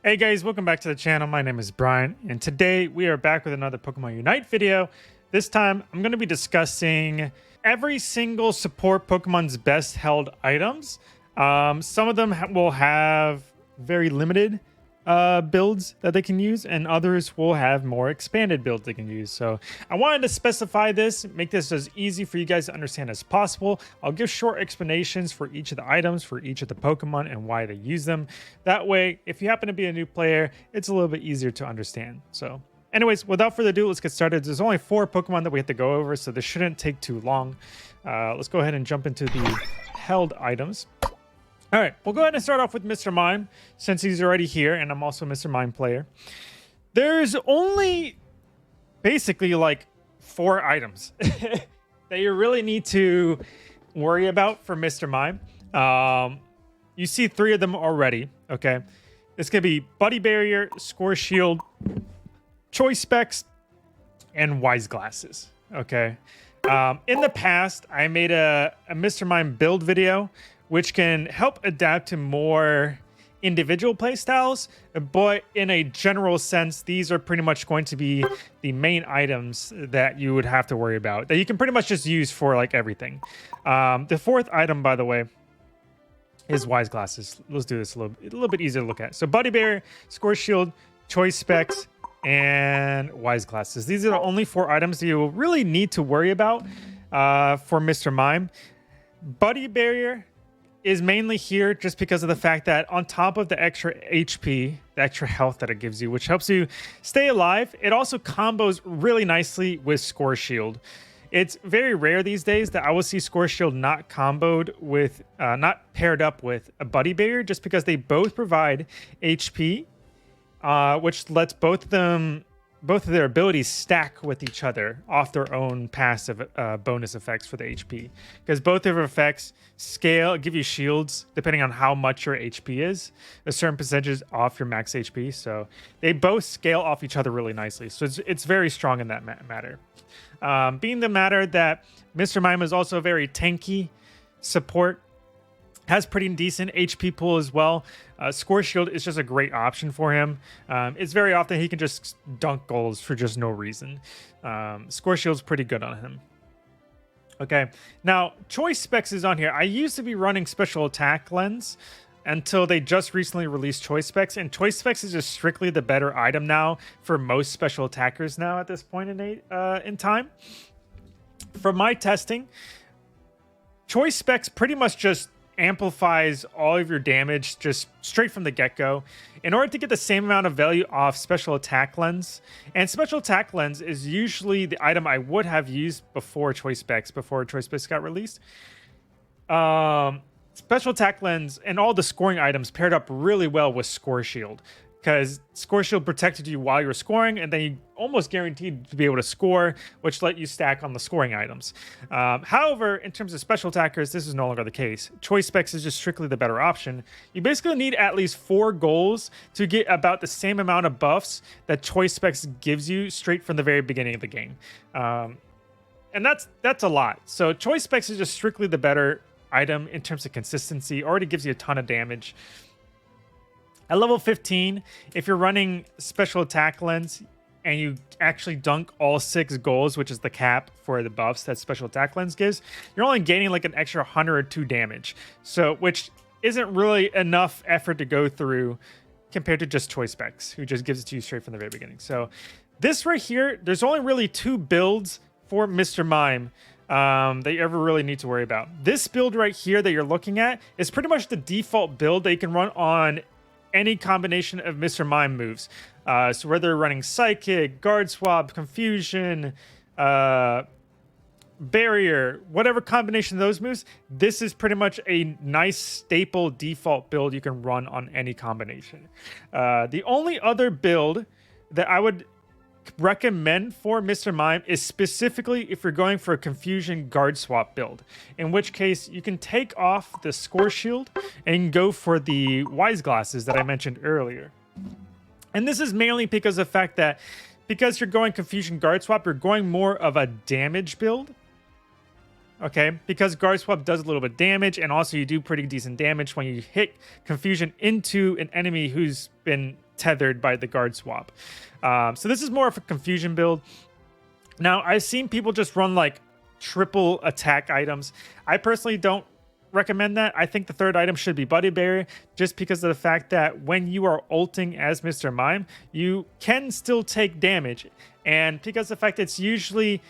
Hey guys, welcome back to the channel. My name is Brian, and today we are back with another Pokemon Unite video. This time, I'm going to be discussing every single support Pokemon's best held items. Some of them will have very limited builds that they can use, and others will have more expanded builds they can use. So I wanted to specify this, make this as easy for you guys to understand as possible. I'll give short explanations for each of the items, for each of the Pokemon, and why they use them. That way, if you happen to be a new player, it's a little bit easier to understand. So anyways, without further ado, let's get started. There's only 4 Pokemon that we have to go over, so this shouldn't take too long. Let's go ahead and jump into the held items. All right, we'll go ahead and start off with Mr. Mime, since he's already here, and I'm also a Mr. Mime player. There's only basically like 4 items that you really need to worry about for Mr. Mime. You see 3 of them already, okay? It's going to be Buddy Barrier, Score Shield, Choice Specs, and Wise Glasses, okay? In the past, I made a Mr. Mime build video, which can help adapt to more individual playstyles, but in a general sense, these are pretty much going to be the main items that you would have to worry about, that you can pretty much just use for like everything. The 4th item, by the way, is Wise Glasses. Let's do this a little bit easier to look at. So Buddy Bear, Score Shield, Choice Specs, and Wise Glasses. These are the only 4 items that you will really need to worry about for Mr. Mime. Buddy Barrier is mainly here just because of the fact that on top of the extra HP, the extra health that it gives you, which helps you stay alive, it also combos really nicely with Score Shield. It's very rare these days that I will see Score Shield not comboed with, not paired up with a Buddy Barrier, just because they both provide HP, which lets both of their abilities stack with each other off their own passive bonus effects for the HP. Because both of their effects scale, give you shields, depending on how much your HP is, a certain percentage off your max HP. So they both scale off each other really nicely. So it's very strong in that matter. Being the matter that Mr. Mime is also a very tanky support, has pretty decent HP pool as well. Score Shield is just a great option for him. It's very often he can just dunk goals for just no reason. Score Shield's pretty good on him. Okay, now Choice Specs is on here. I used to be running Special Attack Lens until they just recently released Choice Specs, and Choice Specs is just strictly the better item now for most special attackers now at this point in time. From my testing, Choice Specs pretty much just amplifies all of your damage just straight from the get-go in order to get the same amount of value off Special Attack Lens. And Special Attack Lens is usually the item I would have used before Choice Specs got released. Special Attack Lens and all the scoring items paired up really well with Score Shield, because Score Shield protected you while you were scoring, and then you almost guaranteed to be able to score, which let you stack on the scoring items. However, in terms of special attackers, this is no longer the case. Choice Specs is just strictly the better option. You basically need at least 4 goals to get about the same amount of buffs that Choice Specs gives you straight from the very beginning of the game. And that's a lot. So Choice Specs is just strictly the better item in terms of consistency. Already gives you a ton of damage. At level 15, if you're running Special Attack Lens and you actually dunk all 6 goals, which is the cap for the buffs that Special Attack Lens gives, you're only gaining like an extra 102 damage. So, which isn't really enough effort to go through compared to just Choice Specs, who just gives it to you straight from the very beginning. So this right here, there's only really 2 builds for Mr. Mime that you ever really need to worry about. This build right here that you're looking at is pretty much the default build that you can run on any combination of Mr. Mime moves. So whether you're running Psychic, Guard Swap, Confusion, Barrier, whatever combination of those moves, this is pretty much a nice staple default build you can run on any combination. The only other build that I would recommend for Mr. Mime is specifically if you're going for a Confusion Guard Swap build, in which case you can take off the Score Shield and go for the Wise Glasses that I mentioned earlier. And this is mainly because of the fact that because you're going Confusion Guard Swap, you're going more of a damage build. Okay, because Guard Swap does a little bit of damage, and also you do pretty decent damage when you hit Confusion into an enemy who's been tethered by the guard swap. So this is more of a confusion build. Now, I've seen people just run like triple attack items. I personally don't recommend that. I think the third item should be Buddy Berry, just because of the fact that when you are ulting as Mr. Mime, you can still take damage. And because of the fact it's usually...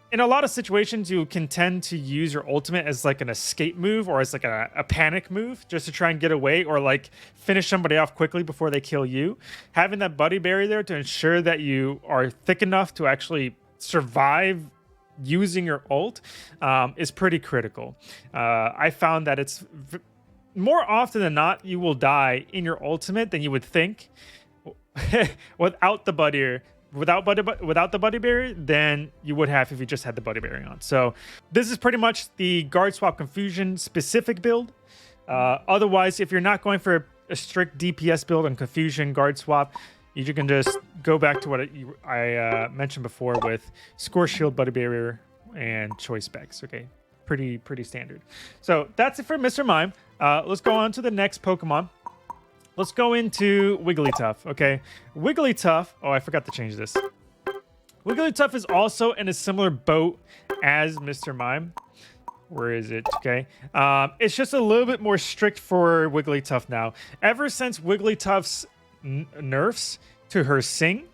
In a lot of situations, you can tend to use your ultimate as like an escape move or as like a panic move just to try and get away or like finish somebody off quickly before they kill you. Having that Buddy Berry there to ensure that you are thick enough to actually survive using your ult is pretty critical. I found that it's more often than not, you will die in your ultimate than you would think without the Buddy without the Buddy Berry than you would have if you just had the Buddy Berry on. So this is pretty much the guard swap confusion specific build. Otherwise, if you're not going for a strict DPS build on confusion guard swap, you can just go back to what I mentioned before with Score Shield, Buddy Barrier, and Choice Specs. Okay, pretty standard. So that's it for Mr. Mime. Let's go on to the next Pokemon. Let's go into Wigglytuff, okay? Wigglytuff... Oh, I forgot to change this. Wigglytuff is also in a similar boat as Mr. Mime. Where is it? Okay. It's just a little bit more strict for Wigglytuff now. Ever since Wigglytuff's nerfs to her Sing,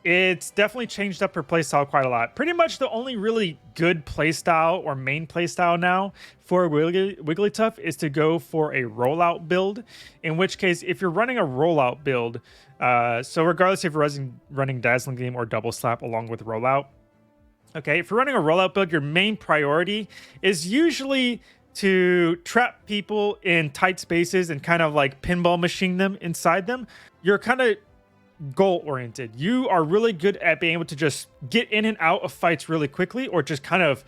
it's definitely changed up her playstyle quite a lot. Pretty much the only really good playstyle or main playstyle now for Wigglytuff is to go for a rollout build. In which case, if you're running a rollout build, so regardless if you're running Dazzling Gleam or Double Slap along with rollout, okay, if you're running a rollout build, your main priority is usually to trap people in tight spaces and kind of like pinball machine them inside them. You're kind of goal oriented. You are really good at being able to just get in and out of fights really quickly, or just kind of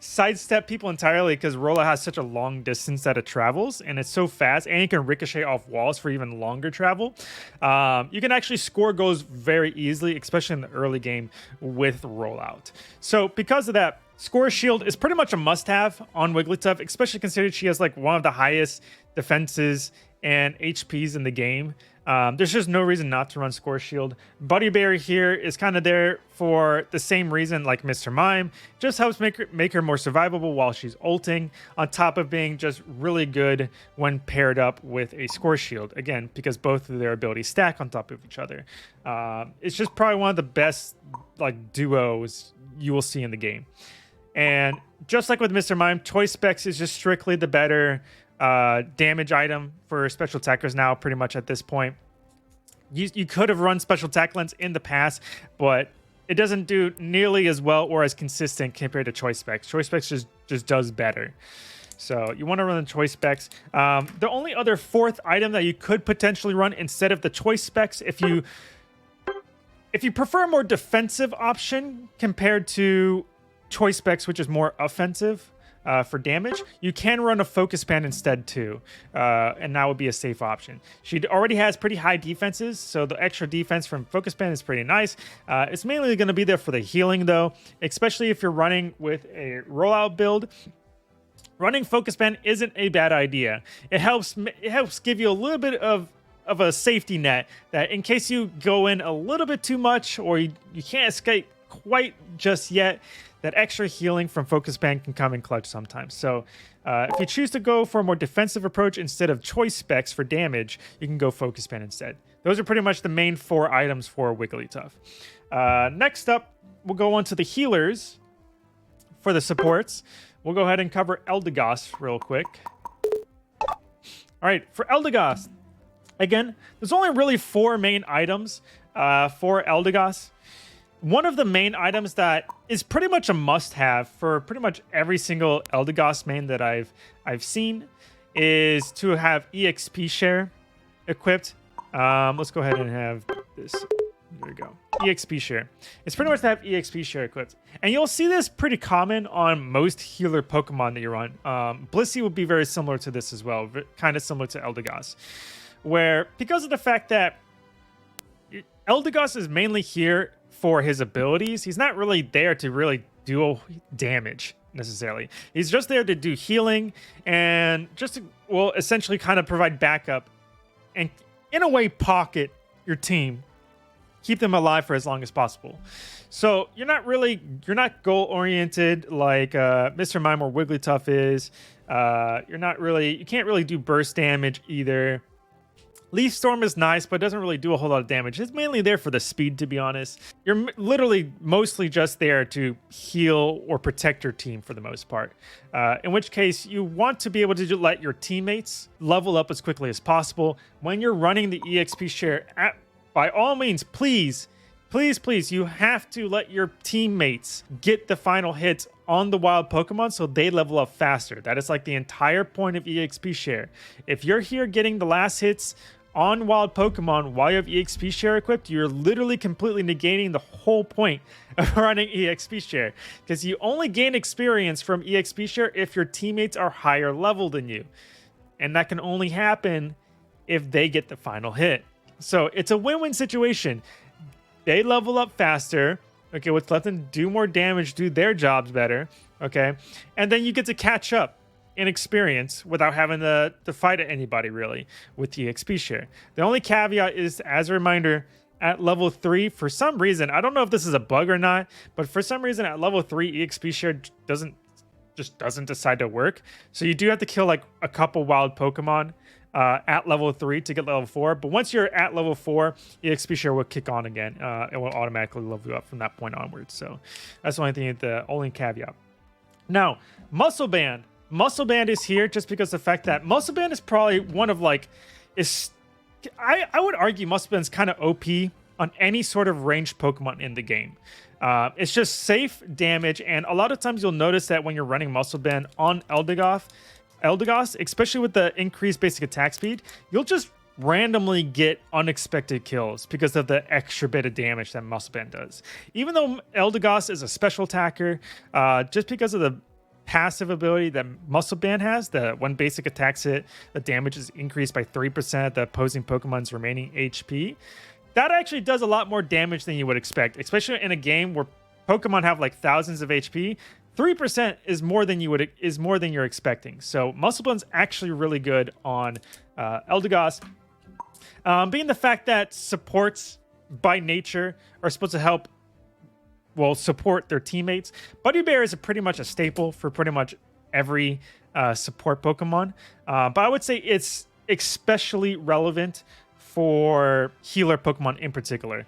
sidestep people entirely, because Rolla has such a long distance that it travels and it's so fast, and you can ricochet off walls for even longer travel. You can actually score goals very easily, especially in the early game with rollout. So because of that, Score Shield is pretty much a must-have on Wigglytuff, especially considering she has like one of the highest defenses and HPs in the game. There's just no reason not to run Score Shield. Buddy Berry here is kind of there for the same reason like Mr. Mime. Just helps make her more survivable while she's ulting, on top of being just really good when paired up with a Score Shield. Again, because both of their abilities stack on top of each other. It's just probably one of the best like duos you will see in the game. And just like with Mr. Mime, Choice Specs is just strictly the better damage item for special attackers now, pretty much at this point. You could have run special attack lens in the past, but it doesn't do nearly as well or as consistent compared to Choice Specs. Choice Specs just does better. So you want to run the Choice Specs. The only other fourth item that you could potentially run instead of the Choice Specs, if you prefer a more defensive option compared to Choice Specs, which is more offensive for damage, you can run a Focus Pan instead too, and that would be a safe option. She already has pretty high defenses, so the extra defense from Focus Pan is pretty nice. It's mainly going to be there for the healing though, especially if you're running with a rollout build. Running Focus Pan isn't a bad idea. It helps give you a little bit of a safety net, that in case you go in a little bit too much or you can't escape quite just yet, that extra healing from Focus Pan can come in clutch sometimes. So if you choose to go for a more defensive approach instead of Choice Specs for damage, you can go Focus Pan instead. Those are pretty much the main four items for Wigglytuff. Next up, we'll go on to the healers. For the supports, we'll go ahead and cover Eldegoss real quick. All right, for Eldegoss, again, there's only really four main items for Eldegoss. One of the main items that is pretty much a must-have for pretty much every single Eldegoss main that I've seen is to have EXP share equipped. Let's go ahead and have this. There we go. EXP share. It's pretty much to have EXP share equipped. And you'll see this pretty common on most healer Pokemon that you run. Blissey would be very similar to this as well. Kind of similar to Eldegoss. Where, because of the fact that Eldegoss is mainly here for his abilities, he's not really there to really do damage necessarily. He's just there to do healing and just to, well, essentially kind of provide backup and in a way, pocket your team, keep them alive for as long as possible. So you're not goal oriented like Mr. Mime or Wigglytuff is. You can't really do burst damage either. Leaf Storm is nice, but doesn't really do a whole lot of damage. It's mainly there for the speed, to be honest. You're literally mostly just there to heal or protect your team for the most part. In which case, you want to be able to let your teammates level up as quickly as possible. When you're running the EXP share, by all means, please, you have to let your teammates get the final hits on the wild Pokemon so they level up faster. That is like the entire point of EXP share. If you're here getting the last hits on wild Pokemon while you have EXP share equipped, you're literally completely negating the whole point of running EXP share, because you only gain experience from EXP share if your teammates are higher level than you, and that can only happen if they get the final hit. So it's a win-win situation. They level up faster, okay, which lets them do more damage, do their jobs better, okay, and then you get to catch up in experience without having to fight anybody really with the EXP share. The only caveat is, as a reminder, at level 3, for some reason, I don't know if this is a bug or not, but for some reason at level 3 EXP share doesn't decide to work. So you do have to kill like a couple wild Pokemon at level 3 to get level 4. But once you're at level 4, EXP share will kick on again. It will automatically level you up from that point onwards. So that's the only thing, the only caveat. Now, Muscle Band. Muscle Band is here just because of the fact that Muscle Band is probably one of like, I would argue Muscle Band is kind of OP on any sort of ranged Pokemon in the game. It's just safe damage, and a lot of times you'll notice that when you're running Muscle Band on Eldegoss, especially with the increased basic attack speed, you'll just randomly get unexpected kills because of the extra bit of damage that Muscle Band does. Even though Eldegoss is a special attacker, just because of the passive ability that Muscle Band has, that when basic attacks hit, the damage is increased by 3% of the opposing Pokemon's remaining HP. That actually does a lot more damage than you would expect, especially in a game where Pokemon have like thousands of HP. 3% is more than you're expecting. So Muscle Band's actually really good on Eldegoss. Being the fact that supports by nature are supposed to help support their teammates. Buddy Bear is pretty much a staple for pretty much every support Pokemon. But I would say it's especially relevant for healer Pokemon in particular.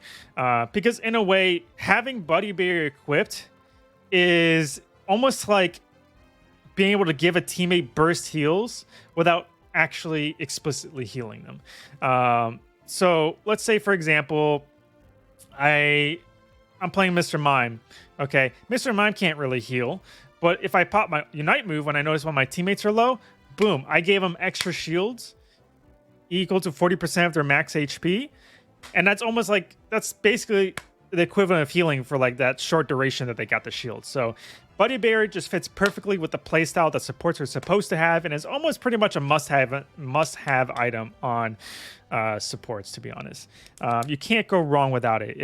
Because in a way, having Buddy Bear equipped is almost like being able to give a teammate burst heals without actually explicitly healing them. So let's say, for example, I'm playing Mr. Mime. Okay, Mr. Mime can't really heal, but if I pop my Unite move when I notice when my teammates are low, boom, I gave them extra shields equal to 40% of their max HP, and that's basically the equivalent of healing for like that short duration that they got the shield. So Buddy Bear just fits perfectly with the playstyle that supports are supposed to have, and is almost pretty much a must-have item on supports, to be honest. You can't go wrong without it.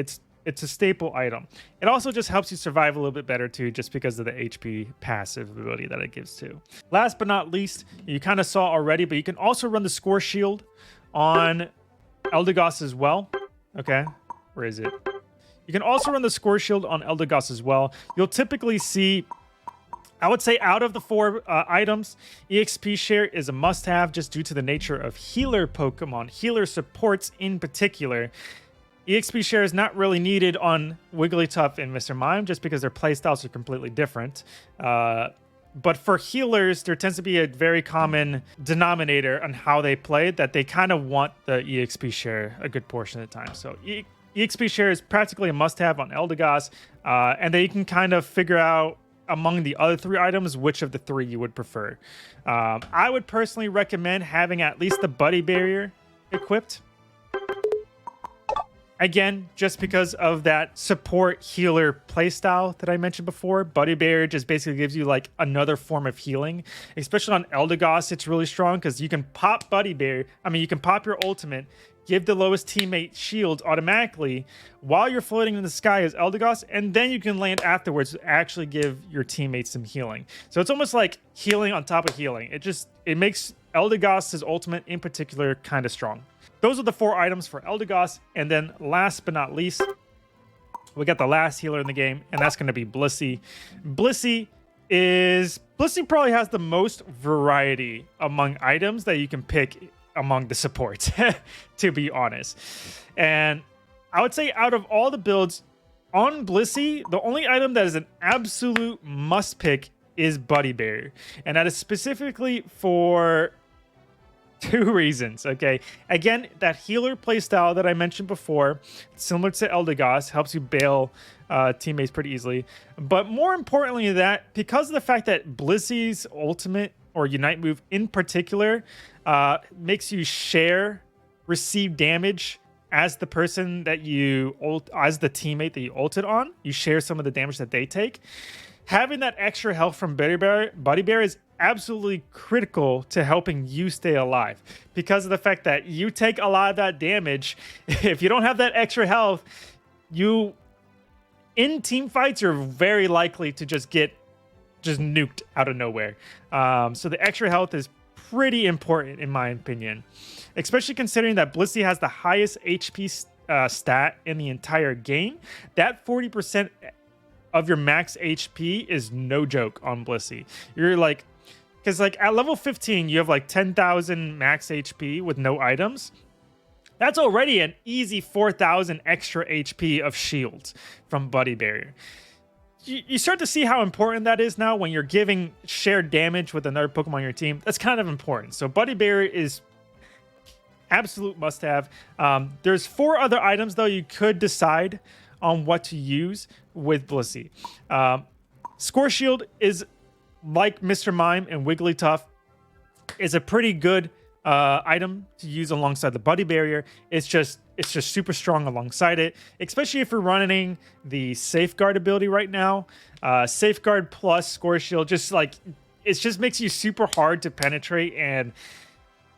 It's a staple item. It also just helps you survive a little bit better too, just because of the HP passive ability that it gives too. Last but not least, you kind of saw already, but you can also run the Score Shield on Eldegoss as well. Okay, where is it? You can also run the Score Shield on Eldegoss as well. You'll typically see, I would say out of the 4 items, EXP share is a must-have just due to the nature of healer Pokemon, healer supports in particular. EXP share is not really needed on Wigglytuff and Mr. Mime just because their playstyles are completely different. But for healers, there tends to be a very common denominator on how they play, that they kind of want the EXP share a good portion of the time. So EXP share is practically a must-have on Eldegoss, and then you can kind of figure out among the other 3 items which of the 3 you would prefer. I would personally recommend having at least the Buddy Barrier equipped. Again, just because of that support healer playstyle that I mentioned before, Buddy Barrier just basically gives you like another form of healing. Especially on Eldegoss, it's really strong because you can pop Buddy Barrier. You can pop your ultimate, give the lowest teammate shields automatically while you're floating in the sky as Eldegoss, and then you can land afterwards to actually give your teammates some healing. So it's almost like healing on top of healing. It makes Eldegoss's ultimate in particular kind of strong. those are the 4 items for Eldegoss. And then last but not least, we got the last healer in the game, and that's going to be Blissey. Blissey probably has the most variety among items that you can pick among the supports, to be honest. And I would say out of all the builds on Blissey, the only item that is an absolute must pick is Buddy Barrier. And that is specifically for 2 reasons, okay? Again, that healer playstyle that I mentioned before, similar to Eldegoss, helps you bail teammates pretty easily. But more importantly than that, because of the fact that Blissey's ultimate or Unite move in particular makes you receive damage as the person that as the teammate that you ulted on, you share some of the damage that they take. Having that extra health from Buddy Bear is absolutely critical to helping you stay alive, because of the fact that you take a lot of that damage. If you don't have that extra health, in team fights, you're very likely to just get nuked out of nowhere. So the extra health is pretty important in my opinion, especially considering that Blissey has the highest HP stat in the entire game. That 40% of your max HP is no joke on Blissey. You're like, because like at level 15, you have like 10,000 max HP with no items. That's already an easy 4,000 extra HP of shields from Buddy Barrier. You start to see how important that is now when you're giving shared damage with another Pokemon on your team. That's kind of important. So Buddy Barrier is absolute must-have. There's 4 other items, though, you could decide on what to use with Blissey. Score Shield is, like Mr. Mime and Wigglytuff, is a pretty good item to use alongside the Buddy Barrier. It's just super strong alongside it, especially if you're running the Safeguard ability right now. Safeguard plus Score Shield, it just makes you super hard to penetrate and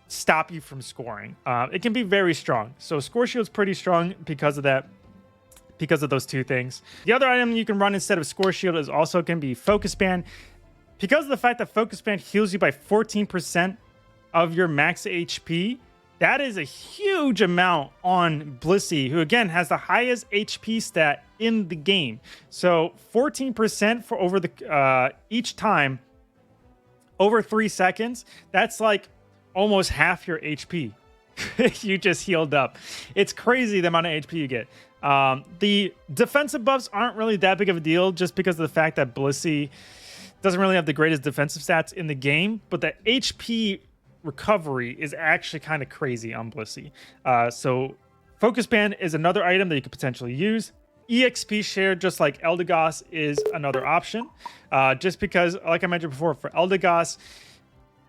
stop you from scoring. It can be very strong. So Score Shield's pretty strong because of that. Because of those 2 things. The other item you can run instead of Score Shield is also going to be Focus Band. Because of the fact that Focus Band heals you by 14% of your max HP, that is a huge amount on Blissey, who again has the highest HP stat in the game. So 14% for over each time over 3 seconds, that's like almost half your HP. You just healed up. It's crazy the amount of HP you get. The defensive buffs aren't really that big of a deal, just because of the fact that Blissey doesn't really have the greatest defensive stats in the game, but the HP recovery is actually kind of crazy on Blissey. So Focus Band is another item that you could potentially use. EXP share, just like Eldegoss, is another option. Just because, like I mentioned before, for Eldegoss,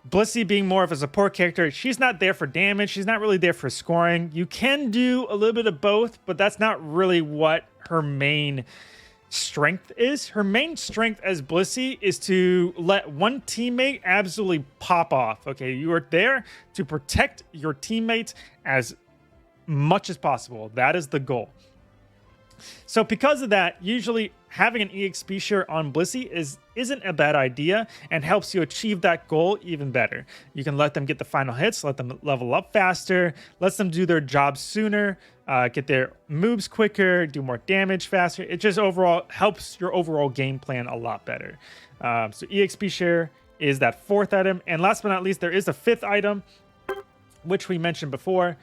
Blissey being more of a support character, she's not there for damage. She's not really there for scoring. You can do a little bit of both, but that's not really what her main strength is. Her main strength as Blissey is to let one teammate absolutely pop off. Okay, you are there to protect your teammates as much as possible. That is the goal. So because of that, usually having an EXP share on Blissey isn't a bad idea and helps you achieve that goal even better. You can let them get the final hits, let them level up faster, lets them do their job sooner, get their moves quicker, do more damage faster. It just overall helps your overall game plan a lot better. So EXP share is that 4th item. And last but not least, there is a 5th item, which we mentioned before.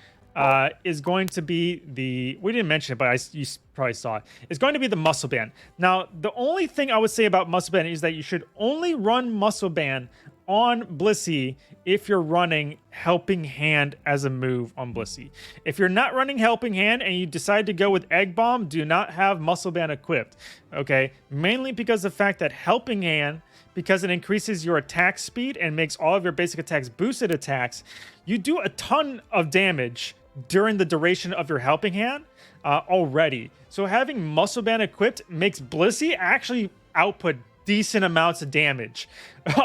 Is going to be we didn't mention it, but you probably saw it. It's going to be the Muscle Band. Now, the only thing I would say about Muscle Band is that you should only run Muscle Band on Blissey if you're running Helping Hand as a move on Blissey. If you're not running Helping Hand and you decide to go with Egg Bomb, do not have Muscle Band equipped. Okay, mainly because of the fact that Helping Hand, because it increases your attack speed and makes all of your basic attacks boosted attacks, you do a ton of damage during the duration of your Helping Hand already. So having Muscle Band equipped makes Blissey actually output decent amounts of damage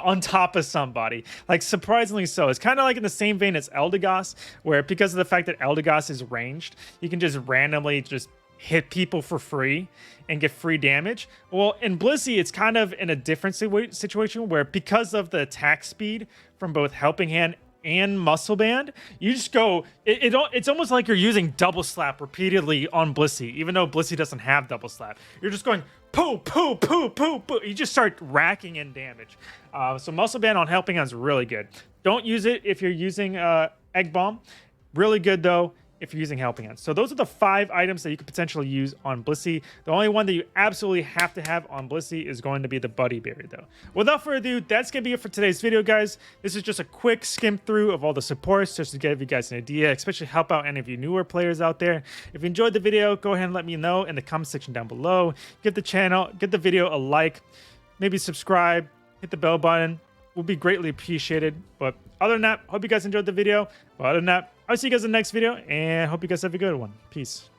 on top of somebody. Like, surprisingly so. It's kind of like in the same vein as Eldegoss, where because of the fact that Eldegoss is ranged, you can just randomly just hit people for free and get free damage. Well, in Blissey, it's kind of in a different situation where because of the attack speed from both Helping Hand and Muscle Band, you just go, it's almost like you're using double slap repeatedly on Blissey, even though Blissey doesn't have double slap. You're just going poo, poo, poo, poo, poo. You just start racking in damage. So Muscle Band on Helping Hand is really good. Don't use it if you're using Egg Bomb. Really good though if you're using Helping Hands. So those are the 5 items that you could potentially use on Blissey. The only one that you absolutely have to have on Blissey is going to be the Buddy Berry though. Without further ado, that's going to be it for today's video, guys. This is just a quick skim through of all the supports just to give you guys an idea, especially help out any of you newer players out there. If you enjoyed the video, go ahead and let me know in the comment section down below. Give the video a like, maybe subscribe, hit the bell button. Will be greatly appreciated. But other than that, hope you guys enjoyed the video. But other than that, I'll see you guys in the next video, and hope you guys have a good one. Peace.